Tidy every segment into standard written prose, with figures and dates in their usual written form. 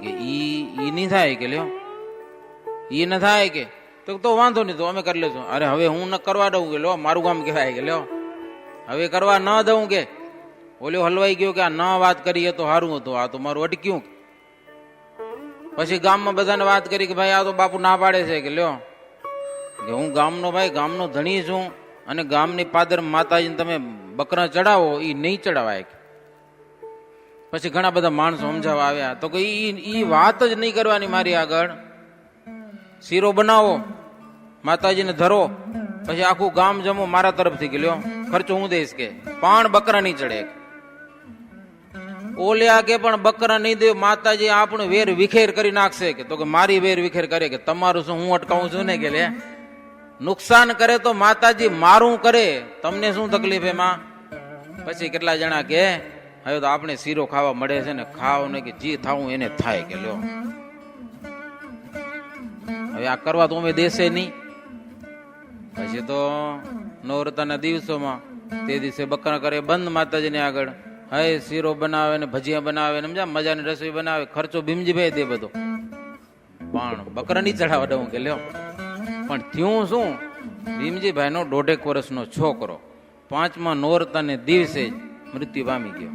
કે ઈ નહીં થાય કે લ્યો, ઈ ન થાય કે તો વાંધો નહીં, તો અમે કરી લેશું. અરે હવે હું ન કરવા દઉં કે લો, મારું કામ કહેવાય કે લ્યો, હવે કરવા ન દઉં કે ઓલો હલવાઈ ગયો કે આ ન વાત કરીએ તો સારું હતું, આ તો મારું અટક્યું. પછી ગામમાં બધાને વાત કરી કે ભાઈ આ તો બાપુ ના પાડે છે કે લ્યો, કે હું ગામનો ભાઈ, ગામનો ધણી છું, અને ગામની પાદર માતાજીને તમે બકરા ચડાવો એ નહીં ચડાવાય. પછી ઘણા બધા માણસો સમજાવવા આવ્યા તો કે ઈ વાત જ નહીં કરવાની મારી આગળ. શીરો બનાવો, માતાજીને ધરો, પછી આખું ગામ જમો મારા તરફથી કે લ્યો, ખર્ચો હું દઈશ કે, પણ બકરા નહીં ચડે. ઓલ્યા કે પણ બકરા નહીં દે, માતાજી આપણું વેર વિખેર કરી નાખશે કે, તો કે મારી વેર વિખેર કરે કે તમારું શું હું અટકાવું છું ને કે લે, નુકસાન કરે તો માતાજી મારું કરે, તમને શું તકલીફ એમાં. પછી કેટલા જણા કે હવે તો આપણે શીરો ખાવા મળે છે ને, ખાવ ને કે જી થાવું એને થાય કે લ્યો, હવે આ કરવા તો અમે દેશે નહીં. પછી તો નવરતાના દિવસોમાં તે દિવસે બકરા કરે બંધ માતાજીને આગળ, હવે શીરો બનાવે ને ભજીયા બનાવે ને મજાની રસોઈ બનાવે, ખર્ચો ભીમજીભાઈ દે બધો, પણ બકરા નહીં ચડાવવા દઉં કે લ્યો. પણ થયું શું, ભીમજીભાઈ નો 1.5 વર્ષનો છોકરો 5મા નોરતાને દિવસે જ મૃત્યુ પામી ગયો.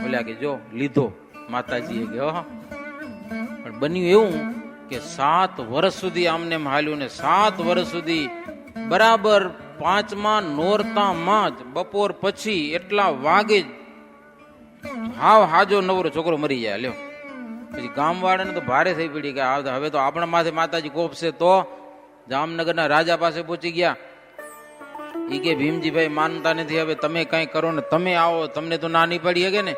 બોલ્યા કે જો લીધો માતાજીએ ગયો. પણ બન્યું એવું કે 7 વર્ષ સુધી આમને હાલ્યું ને 7 વર્ષ સુધી બરાબર 5મા નોરતામાં જ બપોર પછી એટલા વાગે જ હાવ હાજો નવરો છોકરો મરી જાય લ્યો. પછી ગામ વાળાને તો ભારે થઈ પડી કે હવે તો આપણા માથે માતાજી કોપશે. તો જામનગરના રાજા પાસે પહોંચી ગયા. ઈ કે ભીમજીભાઈ માનતા નથી, હવે તમે કઈ કરો ને તમે આવો, તમને તો ના નહીં પડી શકે ને.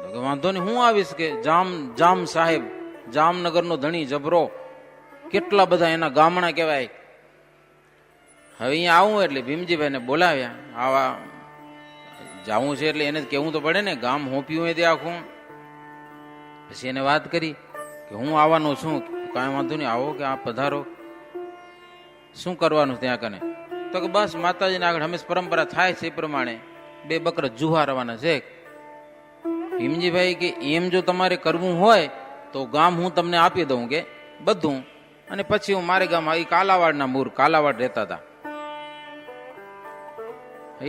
તો કે વાંધો નહીં, હું આવીશ કે. જામ સાહેબ, જામનગરનો ધણી જબરો, કેટલા બધા એના ગામણા કહેવાય. હવે અહીંયા આવું એટલે ભીમજીભાઈને બોલાવ્યા. આવા જાવું છે એટલે એને કેવું તો પડે ને, ગામ હોપ્યું હોય તે આખું. પછી એને વાત કરી કે હું આવવાનો છું, કાંઈ વાંધો નહીં આવો કે આ પધારો. શું કરવાનું ત્યાં કને? તો કે બસ માતાજીને આગળ હંમેશા પરંપરા થાય છે એ પ્રમાણે 2 બકરા જુહારવાના છે. ભીમજીભાઈ કે એમ જો તમારે કરવું હોય તો ગામ હું તમને આપી દઉં કે બધું, અને પછી હું મારે ગામ, એ કાલાવાડના મૂળ, કાલાવાડ રહેતા હતા,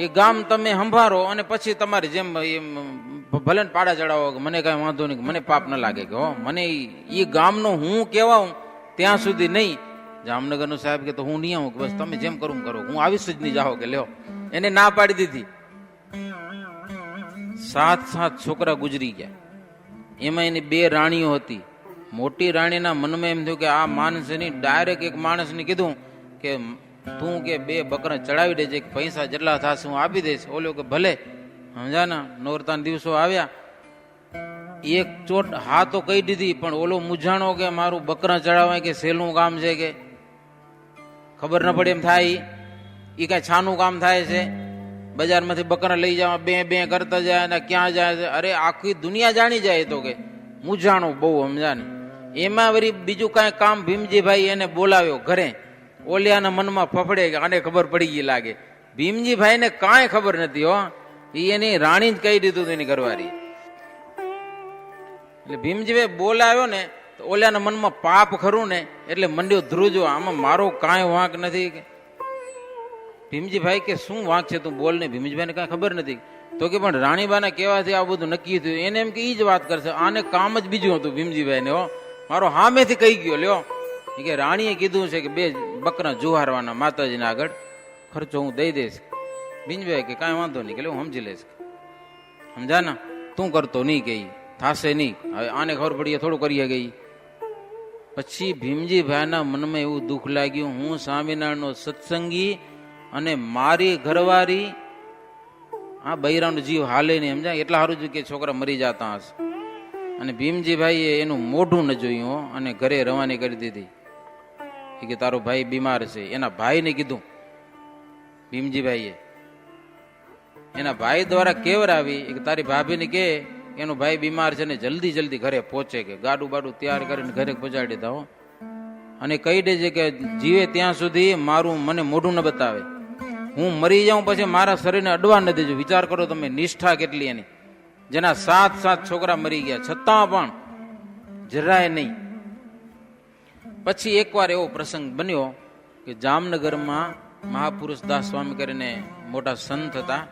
એ ગામ તમે સંભાળો અને પછી તમારે જેમ ભલે પાડા ચડાવો, મને કઈ વાંધો નહીં, મને પાપ ન લાગે કે હો, મને એ ગામનો હું કહેવાઉં ત્યાં સુધી નહીં. જામનગરનો સાહેબ કે તો હું નહીં આવું, કે બસ તમે જેમ કરું કરો, હું આવીશ જ નહીં જાઓ કે લ્યો. એને ના પાડી દીધી. 7 છોકરા ગુજરી ગયા. એમાં એની 2 રાણીઓ હતી. મોટી રાણીના મનમાં એમ થયું કે આ માણસે નહીં, ડાયરેક્ટ એક માણસને કીધું કે તું કે 2 બકરા ચડાવી દેજે, પૈસા જેટલા થશે હું આપી દઈશ. ઓલો કે ભલે. સમજાના નોરતાના દિવસો આવ્યા, એક ચોટ હા તો કહી દીધી, પણ ઓલો મૂંઝાણો કે મારું બકરા ચડાવવા કે સહેલું કામ છે કે, ખબર ન પડે એમ થાય. એ કઈ છાનું કામ થાય છે? બજારમાંથી બકરા લઈ જવા, બે કરતા જાય ને ક્યાં જાય છે? અરે આખી દુનિયા જાણી જાય. તો કે મૂંઝાણું બહુ, સમજાને. એમાં વળી બીજું કાંઈ કામ ભીમજીભાઈ એને બોલાવ્યો ઘરે. ઓલિયાના મનમાં ફફડે કે આને ખબર પડી ગઈ લાગે. ભીમજીભાઈ ને કાંઈ ખબર નથી હો, એની રાણી જ કહી દીધું એની ઘરવાળી. એટલે ભીમજીભાઈ બોલાવ્યો ને તો ઓલિયાના મનમાં પાપ ખરું ને, એટલે મંડ્યો ધ્રુજો, આમાં મારો કાંઈ વાંક નથી. ભીમજીભાઈ કે શું વાંક છે તું બોલ ને. ભીમજીભાઈને કાંઈ ખબર નથી. તો કે પણ રાણીબાના કહેવાથી આ બધું નક્કી થયું. એને એમ કે ઈ જ વાત કરશે, આને કામ જ બીજું હતું ભીમજીભાઈને હો. મારો હામેથી કહી ગયો લ્યો. એ કે રાણીએ કીધું છે કે 2 બકરા જુહારવાના માતાજીને આગળ, ખર્ચો હું દઈ દઈશ. ભીમજીભાઈ કે કાંઈ વાંધો નહીં, કે હું સમજી લઈશ. સમજા ના, તું કરતો નહીં કે થાશે નહીં. હવે આને ખબર પડી થોડું કરીએ ગઈ. પછી ભીમજીભાઈના મનમાં એવું દુઃખ લાગ્યું, હું સ્વામિનારાયણનો સત્સંગી અને મારી ઘરવાળી આ બૈરાનો જીવ હાલે નહીં. સમજાય એટલા સારું જ કે છોકરા મરી જતા હશે. અને ભીમજીભાઈએ એનું મોઢું ન જોયું અને ઘરે રવાની કરી દીધી. કે તારો ભાઈ બીમાર છે. એના ભાઈને કીધું ભીમજીભાઈએ, એના ભાઈ દ્વારા કેવરાવી કે તારી ભાભીને કે એનો ભાઈ બીમાર છે ને જલ્દી ઘરે પહોંચે, કે ગાડું બાડું તૈયાર કરીને ઘરે પહોંચાડી દેતા હો. અને કહી દેજે કે જીવે ત્યાં સુધી મને મોઢું ન બતાવે. હું મરી જાઉં પછી મારા શરીરને અડવા ન દેજો. વિચાર કરો તમે નિષ્ઠા કેટલી એની. જેના 7 છોકરા મરી ગયા છતાં પણ જરાય નહીં. પછી એકવાર એવો પ્રસંગ બન્યો કે જામનગરમાં મહાપુરુષ દાસ સ્વામી કરીને મોટા સંત હતા,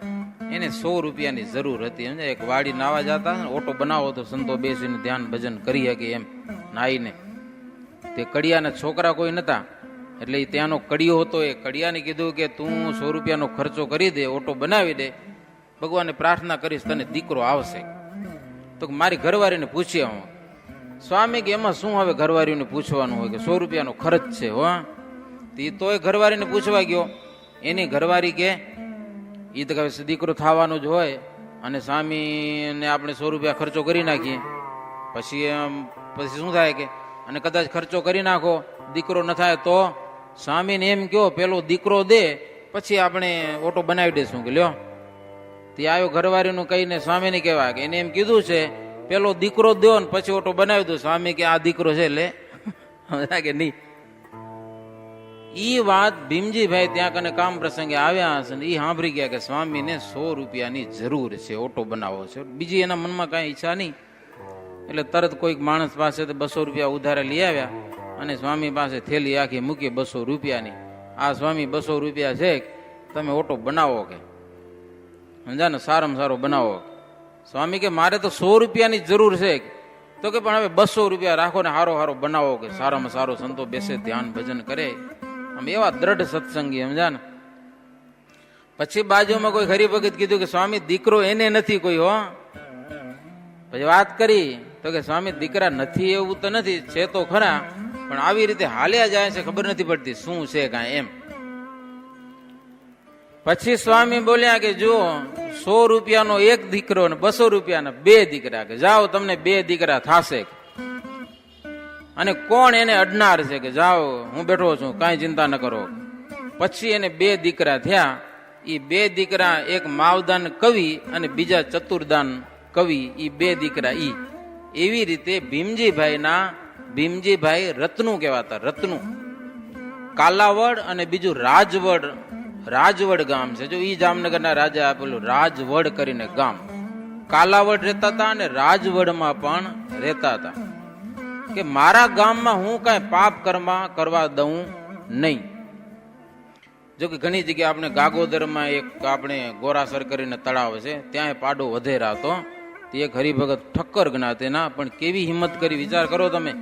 એને 100 રૂપિયાની જરૂર હતી. એક વાડી નાવા જતા, ઓટો બનાવો તો સંતો બેસીને ધ્યાન ભજન કરી શકે એમ નાઈને. તે કડિયાના છોકરા કોઈ નતા, એટલે ત્યાંનો કડિયો હતો. એ કડિયાને કીધું કે તું 100 રૂપિયાનો ખર્ચો કરી દે, ઓટો બનાવી દે, ભગવાનને પ્રાર્થના કરીશ તને દીકરો આવશે. તો મારી ઘરવાળીને પૂછી આવું. સ્વામી કે એમાં શું હવે ઘરવાળીને પૂછવાનું હોય, કે 100 રૂપિયાનો ખર્ચ છે. હો તોય ઘરવાળીને પૂછવા ગયો. એની ઘરવાળી કે એ તો દીકરો થવાનું જ હોય, અને સ્વામીને આપણે 100 રૂપિયા ખર્ચો કરી નાખીએ, પછી શું થાય કે, અને કદાચ ખર્ચો કરી નાખો દીકરો ન થાય તો સ્વામીને એમ કહો પેલો દીકરો દે, પછી આપણે ઓટો બનાવી દઈશું. કે લ્યો તે આવ્યો ઘરવાળીનું કહીને સ્વામીને કહેવા કે એને એમ કીધું છે પેલો દીકરો દો ને પછી ઓટો બનાવી દો. સ્વામી કે આ દીકરો છે લે કે નહીં. ઈ વાત ભીમજીભાઈ ત્યાં કને કામ પ્રસંગે આવ્યા હશે ને એ સાંભળી ગયા કે સ્વામીને 100 રૂપિયાની જરૂર છે, ઓટો બનાવવો છે. બીજી એના મનમાં કાંઈ ઈચ્છા નહીં. એટલે તરત કોઈક માણસ પાસે 200 રૂપિયા ઉધારે લઈ આવ્યા અને સ્વામી પાસે થેલી આખી મૂકી 200 રૂપિયાની. આ સ્વામી 200 રૂપિયા છે, તમે ઓટો બનાવો કે સમજા ને, સારામાં સારો બનાવો. સ્વામી કે મારે તો 100 રૂપિયાની જરૂર છે. તો કે પણ હવે 200 રૂપિયા રાખો ને હારો હારો બનાવો, કે સારામાં સારો સંતો બેસે ધ્યાન ભજન કરે. આમ એવા દ્રઢ સત્સંગી સમજા ને. પછી બાજુમાં કોઈ હરિભગત કીધું કે સ્વામી દીકરો એને નથી કોઈ. હો પછી વાત કરી તો કે સ્વામી દીકરા નથી એવું તો નથી, છે તો ખરા, પણ આવી રીતે હાલ્યા જાય છે, ખબર નથી પડતી શું છે કાંઈ એમ. પછી સ્વામી બોલ્યા કે જો 100 રૂપિયાનો એક દીકરો ને 200 રૂપિયાના 2 દીકરા, કે જાઓ તમને 2 દીકરા થશે, અને કોણ એને અડનાર છે, કે જાઓ હું બેઠો છું કાંઈ ચિંતા ન કરો. પછી એને 2 દીકરા થયા. એ 2 દીકરા, એક માવદાન કવિ અને બીજા ચતુર્દાન કવિ, એ 2 દીકરા. એવી રીતે ભીમજીભાઈ રત્નું કહેવાતા. રત્નું કાલાવડ અને બીજું રાજવડ ગામ છે. જો ઈ જામનગરના રાજા આપેલું રાજવડ કરીને ગામ. કાલાવડ રહેતા હતા અને રાજવડમાં પણ રહેતા હતા. કે મારા ગામમાં હું કાંઈ પાપ કરવા દઉં નહીં. જો કે ઘણી જગ્યાએ આપણે ગાગોદરમાં એક આપણે ગોરાસર કરીને તળાવ છે, ત્યાં પાડો વધેરા હતો. તે એક હરિભગત ઠક્કર જ્ઞાતિના, પણ કેવી હિંમત કરી વિચાર કરો તમે.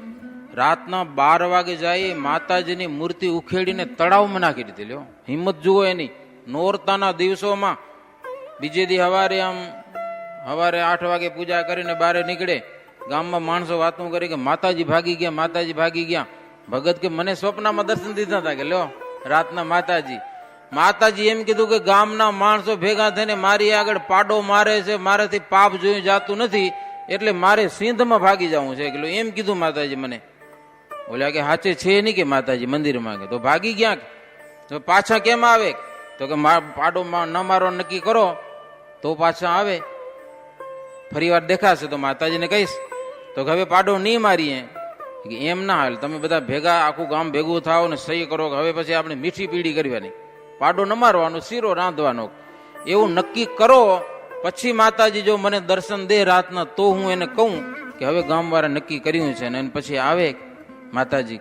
રાતના 12 વાગે જાય માતાજીની મૂર્તિ ઉખેડીને તળાવમાં નાખી દીધી. લ્યો હિંમત જુઓ એની. નોરતાના દિવસોમાં બીજે દી સવારે 8 વાગે પૂજા કરીને બહાર નીકળે. ગામમાં માણસો વાતું કરી કે માતાજી ભાગી ગયા, માતાજી ભાગી ગયા. ભગત કે મને સ્વપ્નમાં દર્શન દીધા હતા. કે લ્યો રાતના માતાજી એમ કીધું કે ગામના માણસો ભેગા થઈને મારી આગળ પાડો મારે છે, મારાથી પાપ જોયું જાતું નથી, એટલે મારે સિંધમાં ભાગી જવું છે. કે એમ કીધું માતાજી મને. બોલ્યા કે સાચે છે નહીં કે માતાજી મંદિરમાં? કે તો ભાગી ગયા. તો પાછા કેમ આવે? તો કે પાડો ન મારો નક્કી કરો તો પાછા આવે. ફરી વાર દેખાશે તો માતાજીને કહીશ તો કે હવે પાડો નહીં મારીએ. કે એમ ના હાલ, તમે બધા ભેગા આખું ગામ ભેગું થાવ ને સહી કરો કે હવે પછી આપણે મીઠી પીડી કરવાની, પાડો ન મારવાનો, શીરો રાંધવાનો, એવું નક્કી કરો. પછી માતાજી જો મને દર્શન દે રાતના તો હું એને કહું કે હવે ગામવાળા નક્કી કર્યું છે, ને પછી આવે માતાજી.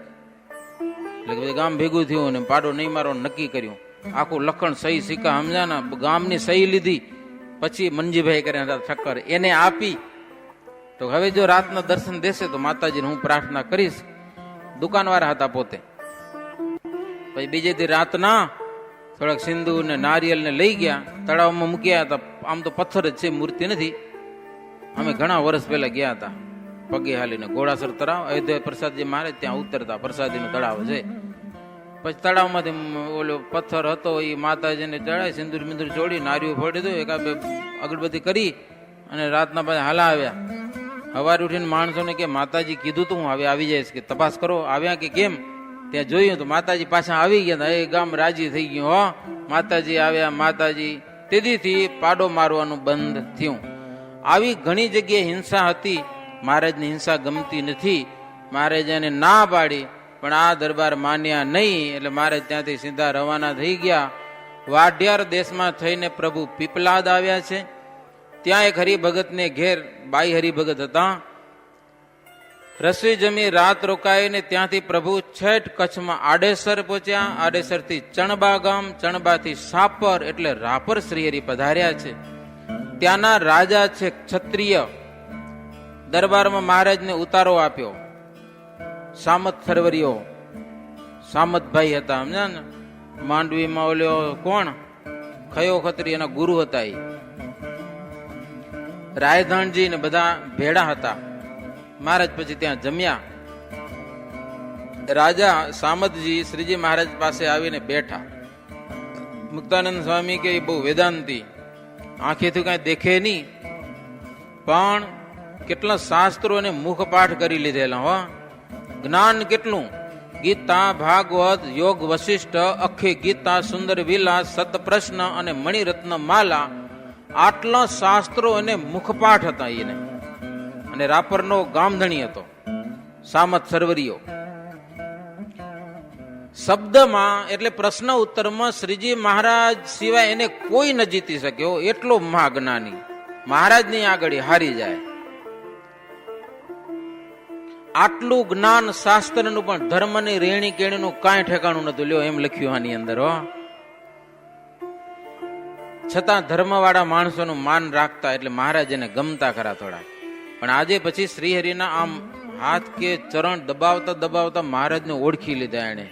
એટલે પછી ગામ ભેગું થયું ને પાડો નહીં મારવાનું નક્કી કર્યું. આખું લખણ સહી સિક્કા સમજાના ગામની સહી લીધી. પછી મંજીભાઈ કરીને ઠક્કર એને આપી. તો હવે જો રાતના દર્શન દેશે તો માતાજીને હું પ્રાર્થના કરીશ. દુકાનવાળા હતા પોતે. પછી બીજેથી રાતના થોડાક સિંદૂર ને નારિયેલ ને લઈ ગયા, તળાવમાં મૂક્યા હતા. આમ તો પથ્થર જ છે, મૂર્તિ નથી. અમે ઘણા વર્ષ પહેલા ગયા હતા પગે હાલીને. ઘોડાસર તળાવ, અયોધ્યા પ્રસાદજી મારે ત્યાં ઉતરતા, પ્રસાદીનું તળાવ છે. પછી તળાવમાંથી ઓલો પથ્થર હતો એ માતાજીને ચડાય, સિંદૂર મિંદૂર ચોડી નારિયું ફોડી દો, એકાદ અગરબત્તી કરી અને રાતના પાછા હાલા આવ્યા. સવારે ઉઠીને માણસોને કે માતાજી કીધું તું હવે આવી જઈશ, કે તપાસ કરો. આવ્યા કે કેમ? ત્યાં જોયું તો માતાજી પાછા આવી ગયા. એ ગામ રાજી થઈ ગયું. હો માતાજી આવ્યા. માતાજી તેદીથી પાડો મારવાનું બંધ થયું. આવી ઘણી જગ્યાએ હિંસા હતી. મહારાજની હિંસા ગમતી નથી. મહારાજાને ના પાડી, પણ આ દરબાર માન્યા નહીં. એટલે મહારાજ ત્યાંથી સીધા રવાના થઈ ગયા. વાઢિયાર દેશમાં થઈને પ્રભુ પીપલાદ આવ્યા છે. ત્યાં એક હરિભગતને ઘેર બાઈ હરિભગત હતા. રસોઈ જમી રાત રોકાઈને ત્યાંથી પ્રભુ છેટ કચ્છમાં આડેસર પહોંચ્યા. આડેસરથી ચણબા ગામ, ચણબાથી સાપર એટલે રાપર શ્રીહરિ પધાર્યા છે. ત્યાંના રાજા છે ક્ષત્રિય. દરબારમાં મહારાજને ઉતારો આપ્યો. સામત સરવરીઓ સામતભાઈ હતા, સમજ્યા ને? માંડવીમાં ઓલ્યો કોણ ખયો ખત્રી એના ગુરુ હતા. એ રાયધાણજી ને બધા ભેડા હતા. મહારાજ પછી ત્યાં જમ્યા. રાજા સામતજી શ્રીજી મહારાજ પાસે આવીને બેઠા. મુક્તાનંદ સ્વામી કે બહુ વેદાંતી, આંખેથી કઈ દેખે નહીં, પણ કેટલા શાસ્ત્રો અને મુખપાઠ કરી લીધેલા. હો, જ્ઞાન કેટલું! ગીતા, ભાગવત, યોગ વશિષ્ઠ, અખી ગીતા, સુંદર વિલાસ, સત પ્રશ્ન અને મણિરત્ન માલા, આટલા શાસ્ત્રો અને મુખપાઠ હતા એને. અને રાપરનો ગામધણી હતો સામત સરવરીયો. શબ્દમાં એટલે પ્રશ્ન ઉત્તરમાં શ્રીજી મહારાજ સિવાય એને કોઈ ન જીતી શક્યો, એટલો મહાજ્ઞાની. મહારાજની આગળ હારી જાય આટલું જ્ઞાન શાસ્ત્રનું, પણ ધર્મની રેણી કેણીનું કાંઈ ઠેકાણું નતું. લ્યો એમ લખ્યું આની અંદર. હો, છતાં ધર્મવાળા માણસોનું માન રાખતા એટલે મહારાજ એને ગમતા ખરા થોડા. પણ આજે પછી શ્રીહરિના આમ હાથ કે ચરણ દબાવતા દબાવતા મહારાજને ઓળખી લીધા એને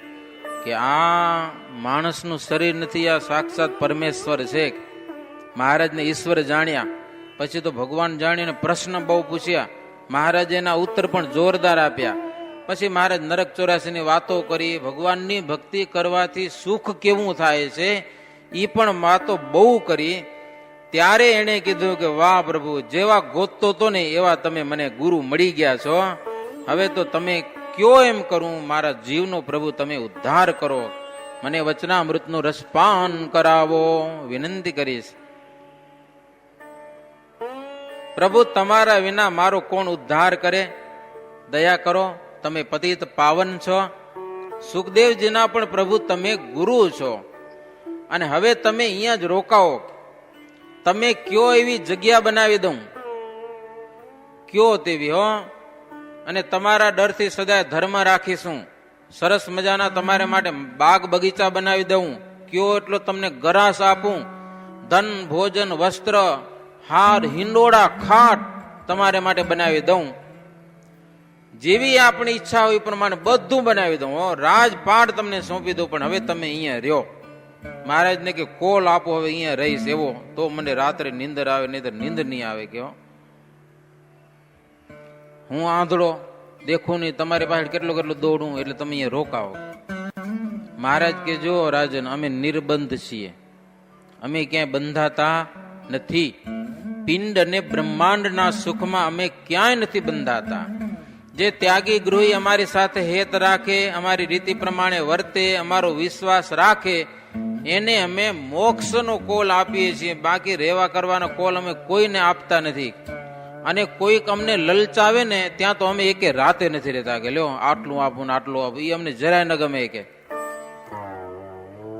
કે આ માણસનું શરીર નથી, આ સાક્ષાત પરમેશ્વર છે. મહારાજને ઈશ્વર જાણ્યા. પછી તો ભગવાન જાણીને પ્રશ્ન બહુ પૂછ્યા. મહારાજે એના ઉત્તર પણ જોરદાર આપ્યા. પછી મહારાજ નરક 84 ની વાતો કરી. ભગવાનની ભક્તિ કરવાથી સુખ કેવું થાય છે એ પણ વાતો બહુ કરી. ત્યારે એને કીધું કે વાહ પ્રભુ, જેવા ગોતતો તો ને એવા તમે મને ગુરુ મળી ગયા છો. હવે તો તમે કયો એમ કરું, મારા જીવનો પ્રભુ તમે ઉદ્ધાર કરો, મને વચનામૃતનું રસપાન કરાવો, વિનંતી કરીશ. પ્રભુ તમારા વિના મારો કોણ ઉદ્ધાર કરે? દયા કરો, તમે પતિત પાવન છો. સુખદેવજીના પણ પ્રભુ તમે ગુરુ છો. અને હવે તમે અહીંયા જ રોકાઓ. તમે કયો એવી જગ્યા બનાવી દઉં, કયો તેવી. હો, અને તમારા ડરથી સદાય ધર્મ રાખીશું. સરસ મજાના તમારા માટે બાગ બગીચા બનાવી દઉં. કયો એટલો તમને ગરાસ આપું. ધન, ભોજન, વસ્ત્ર, હાર, હિંડોળા, ખાટ તમારે માટે બનાવી દઉં. જેવી આપણી ઈચ્છા હોય એ પ્રમાણે બધું બનાવી દઉં. રાજપાટ તમને સોંપી દઉં. પણ હવે તમે અહીંયા રહ્યો. મહારાજને કે કોલ આપો, હવે અહીંયા રહીશ એવો, તો મને રાત્રે નીંદર આવે, નહીં નીંદર નહીં આવે. કે હું આંધળો દેખું નહીં, તમારી પાસે કેટલું કેટલું દોડું, એટલે તમે અહીંયા રોકાવો. મહારાજ કે જો રાજન, અમે નિર્બંધ છીએ, અમે ક્યાંય બંધાતા નથી. પિંડ અને બ્રહ્માંડના સુખમાં અમે ક્યાંય નથી બંધાતા. જે ત્યાગી ગૃહી અમારી સાથે હેત રાખે, અમારી રીતિ પ્રમાણે વર્તે, અમારો વિશ્વાસ રાખે, એને અમે મોક્ષનો કોલ આપીએ છીએ. બાકી રેવા કરવાનો કોલ અમે કોઈને આપતા નથી. અને કોઈક અમને લલચાવે ને ત્યાં તો અમે એકે રાતે નથી રહેતા કે લ્યો આટલું આપું ને આટલું આપું. એ અમને જરાય ન ગમે. કે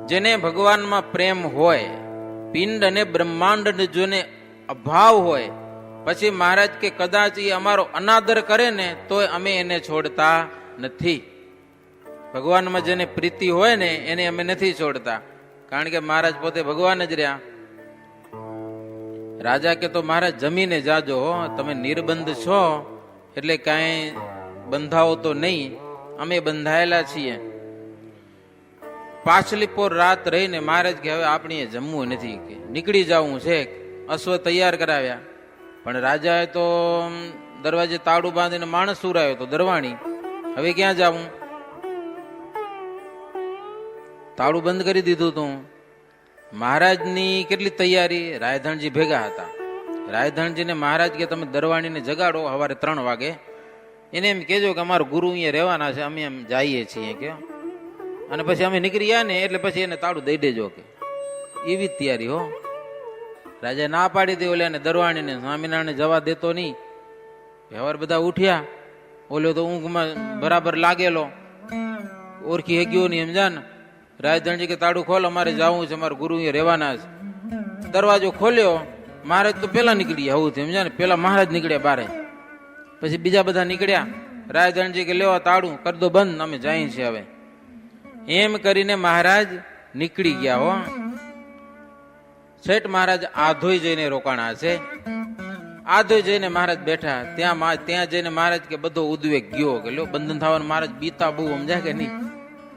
જેને ભગવાનમાં પ્રેમ હોય, પિંડ અને બ્રહ્માંડ જોને અભાવ હોય, પછી મહારાજ કે કદાચ એ અમારો અનાદર કરે ને તોય અમે એને છોડતા નથી. ભગવાનમાં જેને પ્રીતિ હોય ને એને અમે નથી છોડતા. કારણ કે મહારાજ પોતે ભગવાન જ રહ્યા. રાજા કે તો મહારાજ જમીને જાજો, તમે નિર્બંધ છો એટલે કાંઈ બંધાવો તો નહીં, અમે બંધાયેલા છીએ. પાછલી પોર રાત રહીને મહારાજ કે હવે આપણે જમવું નથી, કે નીકળી જવું છે. અશ્વ તૈયાર કરાવ્યા. પણ રાજાએ તો દરવાજે તાળું બાંધીને માણસ સુરાયો તો દરવાણી. હવે ક્યાં જાવું? તાળું બંધ કરી દીધું તું. મહારાજની કેટલી તૈયારી, રાયધણજી ભેગા હતા. રાયધણજીને મહારાજ કે તમે દરવાણીને જગાડો સવારે 3 વાગે. એને એમ કહેજો કે અમારા ગુરુ અહીંયા રહેવાના છે, અમે એમ જઈએ છીએ કે. અને પછી અમે નીકળી ગયા ને એટલે પછી એને તાળું દઈ દેજો. કે એવી જ તૈયારી. હો, રાજા ના પાડી દે ઓલે દરવાણીને. સ્વામિનારાયણ જવા દેતો નહીં. વ્યવહાર બધા ઉઠ્યા. ઓલો તો ઊંઘમાં બરાબર લાગેલો, ઓળખી હેગ્યો નહીં. સમજા ને? રાયધણજી કે તાળું ખોલ, અમારે જવું છે, અમારા ગુરુ અહીંયા રહેવાના છે. દરવાજો ખોલ્યો. મહારાજ તો પેલા નીકળી ગયા. આવું સમજા ને? પેલા મહારાજ નીકળ્યા બારે, પછી બીજા બધા નીકળ્યા. રાયધણજી કે લેવા તાળું કરી દો બંધ, અમે જઈએ છીએ હવે. એમ કરીને મહારાજ નીકળી ગયા. હો શેઠ મહારાજ આધોઈ જઈને રોકાણા છે. આધોઈ જઈને મહારાજ બેઠા. ત્યાં જઈને મહારાજ કે બધો ઉદ્વેગ ગયો કે લો બંધન થવાનું. મહારાજ બીતા બહુ સમજાય કે નહીં,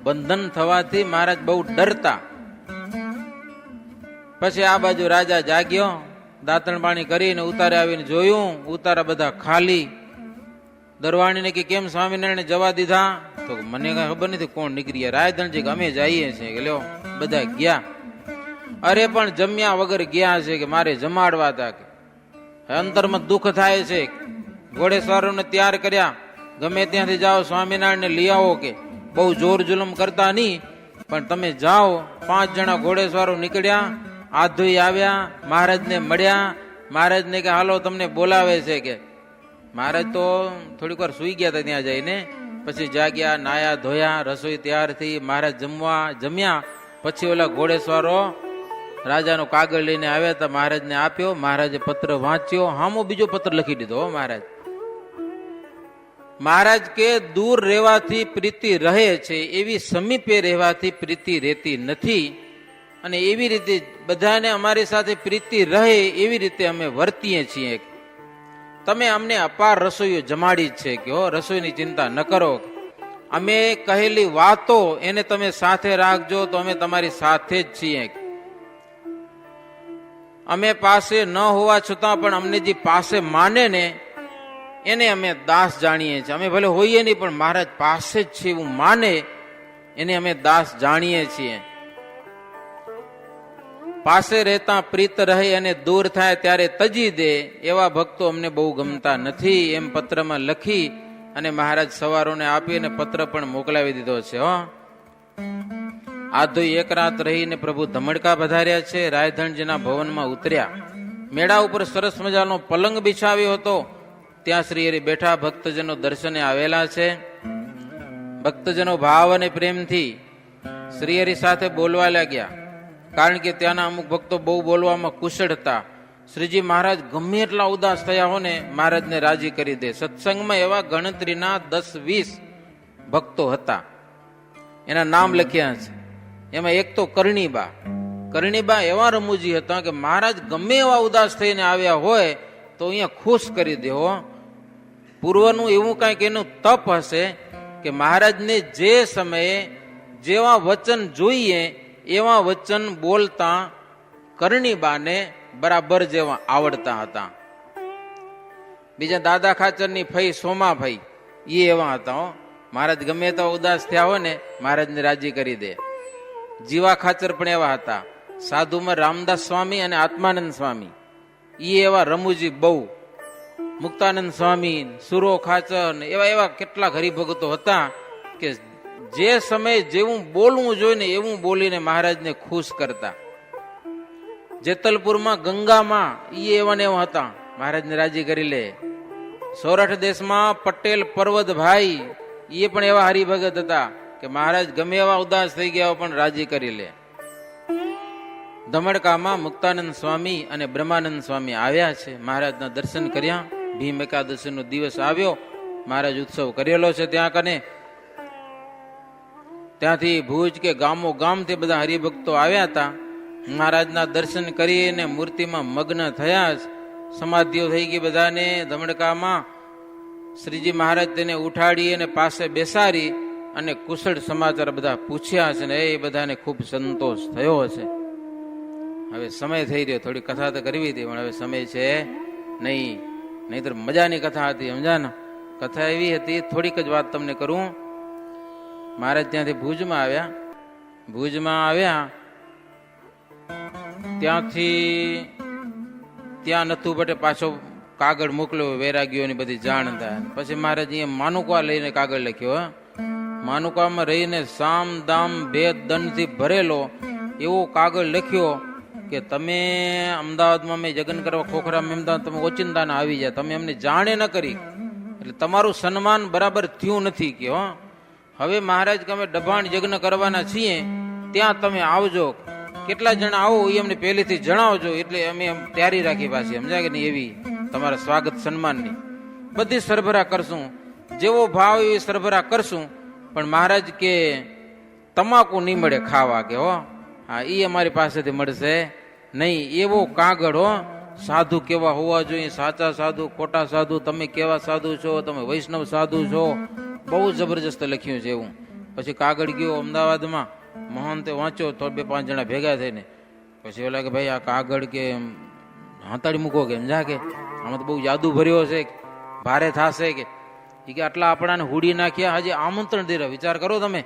બંધન થવાથી મહારાજ બહુ ડરતા. પછી આ બાજુ રાજા જાગ્યો, દાંતણ પાણી કરીને ઉતારે આવીને જોયું, ઉતારા બધા ખાલી. દરવાણીને કે કેમ સ્વામિનારાયણ જવા દીધા? તો મને કઈ ખબર નથી કોણ નીકળી. રાયધણજી કે અમે જઈએ છીએ કે લ્યો બધા ગયા. અરે પણ જમ્યા વગર ગયા છે કે મારે જમાડવા હતા. કે અંતરમાં દુઃખ થાય છે. ઘોડેસવારોને તૈયાર કર્યા, ગમે ત્યાંથી જાઓ સ્વામિનારાયણને લઈ આવો, કે બહુ જોર જુલમ કરતા નહીં, પણ તમે જાઓ. 5 જણા ઘોડેસવારો નીકળ્યા, આધોઈ આવ્યા, મહારાજને મળ્યા. મહારાજને કે હાલો તમને બોલાવે છે. કે મહારાજ તો થોડીક વાર સુઈ ગયા હતા ત્યાં જઈને. પછી જાગ્યા, નાયા ધોયા, રસોઈ તૈયાર થઈ. મહારાજ જમ્યા. પછી ઓલા ઘોડેસવારો રાજાનો કાગળ લઈને આવ્યા હતા, મહારાજને આપ્યો. મહારાજે પત્ર વાંચ્યો, હામો બીજો પત્ર લખી દીધો. મહારાજ કે દૂર રહેવાથી પ્રીતિ રહે છે, એવી સમીપે રહેવાથી પ્રીતિ રહેતી નથી. અને એવી રીતે બધાને અમારી સાથે પ્રીતિ રહે એવી રીતે અમે વર્તીએ છીએ. તમે અમને અપાર રસોઈઓ જમાડી છે કે હો, રસોઈની ચિંતા ન કરો. અમે કહેલી વાતો એને તમે સાથે રાખજો તો અમે તમારી સાથે જ છીએ. અમે પાસે ન હોવા છતાં પણ અમને જે પાસે માને ને એને અમે દાસ જાણીએ છીએ. અમે ભલે હોઈએ નહીં પણ મહારાજ પાસે જ છે એવું માને એને અમે દાસ જાણીએ છીએ. પાસે રહેતા પ્રીત રહે અને દૂર થાય ત્યારે તજી દે, એવા ભક્તો અમને બહુ ગમતા નથી. એમ પત્રમાં લખી અને મહારાજ સવારોને આપીને પત્ર પણ મોકલાવી દીધો છે. આધોઈ એક રાત રહીને પ્રભુ ધમડકા પધાર્યા છે. રાયધણજીના ભવનમાં ઉતર્યા. મેળા ઉપર સરસ મજાનો પલંગ બિછાવ્યો હતો. ત્યાં શ્રી હરિ બેઠા ભક્તજનો દર્શને આવેલા છે. ભક્તજનો ભાવ અને પ્રેમથી શ્રી હરિ સાથે બોલવા લાગ્યા. કારણ કે ત્યાંના અમુક ભક્તો બહુ બોલવામાં કુશળ હતા. શ્રીજી મહારાજ ગમે એટલા ઉદાસ થયા હો ને મહારાજને રાજી કરી દે. સત્સંગમાં એવા ગણતરીના 10-20 ભક્તો હતા, એના નામ લખ્યા છે. એમાં એક તો કરણીબા એવા રમૂજી હતા કે મહારાજ ગમે એવા ઉદાસ થઈને આવ્યા હોય તો અહીંયા ખુશ કરી દે. પૂર્વનું એવું કંઈક એનું તપ હશે કે મહારાજને જે સમયે જેવા વચન જોઈએ એવા વચન બોલતા કરણીબાને બરાબર જેવા આવડતા હતા. બીજા દાદા ખાચરની ફઈ સોમાભાઈ એ એવા હતા. મહારાજ ગમે તો ઉદાસ થયા હોય ને મહારાજને રાજી કરી દે. જીવા ખાચર પણ એવા હતા. સાધુમાં રામદાસ સ્વામી અને આત્માનંદ સ્વામી એ એવા રમૂજી બહુ. મુક્તાનંદ સ્વામી, સુરો ખાચર એવા કેટલાક હરિભગતો હતા કે જે સમયે જેવું બોલવું જોઈએ ને એવું બોલીને મહારાજને ખુશ કરતા. જેતલપુરમાં ગંગામાં એ એવા ને એવા હતા, મહારાજને રાજી કરી લે. સૌરાષ્ટ્ર દેશમાં પટેલ પર્વતભાઈ એ પણ એવા હરિભગત હતા કે મહારાજ ગમે એવા ઉદાસ થઈ ગયા પણ રાજી કરી લે. ધમડકામાં મુક્તાનંદ સ્વામી અને બ્રહ્માનંદ સ્વામી આવ્યા છે. મહારાજના દર્શન કર્યા. ભીમ એકાદશી નો દિવસ આવ્યો, મહારાજ ઉત્સવ કરેલો છે ત્યાં કને. ત્યાંથી ભુજ કે ગામો ગામથી બધા હરિભક્તો આવ્યા હતા. મહારાજના દર્શન કરીને મૂર્તિમાં મગ્ન થયા. સમાધિઓ થઈ ગઈ બધાને. ધમડકામાં શ્રીજી મહારાજ તેને ઉઠાડી અને પાસે બેસાડી અને કુશળ સમાચાર બધા પૂછ્યા છે ને એ બધાને ખૂબ સંતોષ થયો છે. હવે સમય થઈ રહ્યો, થોડી કથા તો કરવી હતી પણ હવે સમય છે નહીં. નહીતર મજાની કથા હતી, સમજા ને. કથા એવી હતી, થોડીક જ વાત તમને કરું. મહારાજ ત્યાંથી ભુજમાં આવ્યા. ત્યાંથી ત્યાં નથુ ભટ્ટે પાછો કાગળ મોકલ્યો, વૈરાગીઓની બધી જાણ થાય. પછી મહારાજ અહીંયા માનુકા લઈને કાગળ લખ્યો. માનુકામાં રહીને સામ દામ ભેદ દંડથી ભરેલો એવો કાગળ લખ્યો કે તમે અમદાવાદમાં મેં જગન કરવા ખોખરા મેમદાન તમે ઓચિંતાના આવી જાય, તમે અમને જાણે ન કરી એટલે તમારું સન્માન બરાબર થયું નથી. કે હવે મહારાજ કે અમે ડભાણ યજ્ઞ કરવાના છીએ, ત્યાં તમે આવજો. કેટલા જણા આવો એ અમને પહેલેથી જણાવજો, એટલે અમે તૈયારી રાખી પાછી, સમજાય કે નહીં, એવી તમારા સ્વાગત સન્માનની બધી સરભરા કરશું. જેવો ભાવ એવી સરભરા કરશું, પણ મહારાજ કે તમાકુ નહીં મળે ખાવા કે હો, હા એ અમારી પાસેથી મળશે નહીં. એવો કાગળ હો, સાધુ કેવા હોવા જોઈએ, સાચા સાધુ ખોટા સાધુ, તમે કેવા સાધુ છો, તમે વૈષ્ણવ સાધુ છો, બહુ જબરજસ્ત લખ્યું છે એવું. પછી કાગળ ગયો અમદાવાદમાં, મહંતે વાંચ્યો તો 2-5 જણા ભેગા થઈને, પછી ઓલા કે ભાઈ આ કાગળ કે હાંતાડી મૂકો કે સમજા કે આમાં તો બહુ જાદુ ભર્યો છે, ભારે થશે કે. એ કે આટલા આપણાને હુડી નાખ્યા, હજી આમંત્રણ દે, વિચાર કરો તમે,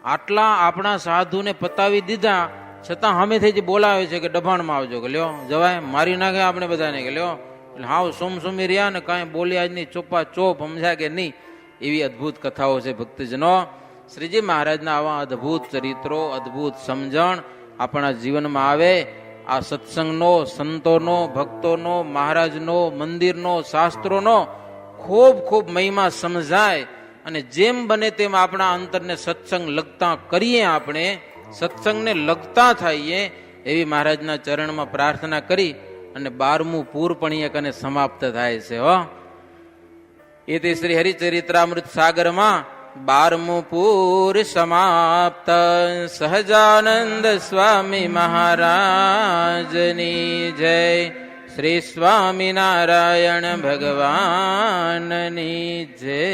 આટલા આપણા સાધુને પતાવી દીધા છતાં હમેથી જ બોલાવે છે કે ડભાણમાં આવજો, કે લ્યો જવાય, મારી નાખે આપણે બધાને, કે લ્યો એટલે હાવ સુમસુમી રહ્યા ને કાંઈ બોલ્યા જ નહીં, ચોપા ચોપ, સમજ્યા કે નહીં. એવી અદ્ભુત કથાઓ છે ભક્તજનો. શ્રીજી મહારાજના આવા અદ્ભુત ચરિત્રો, અદ્ભુત સમજણ આપણા જીવનમાં આવે. આ સત્સંગનો, સંતોનો, ભક્તોનો, મહારાજનો, મંદિરનો, શાસ્ત્રોનો ખૂબ ખૂબ મહિમા સમજાય, અને જેમ બને તેમ આપણા અંતરને સત્સંગ લગતા કરીએ, આપણે સત્સંગને લગતા થઈએ, એવી મહારાજના ચરણમાં પ્રાર્થના કરી અને 12મું પૂર પણ અહીંયા કને સમાપ્ત થાય છે. હો, એ તે શ્રી હરિચરિત્રામૃત સાગરમાં 12મું પૂર સમાપ્ત. સહજાનંદ સ્વામી મહારાજની જય. શ્રી સ્વામિનારાયણ ભગવાનની જય.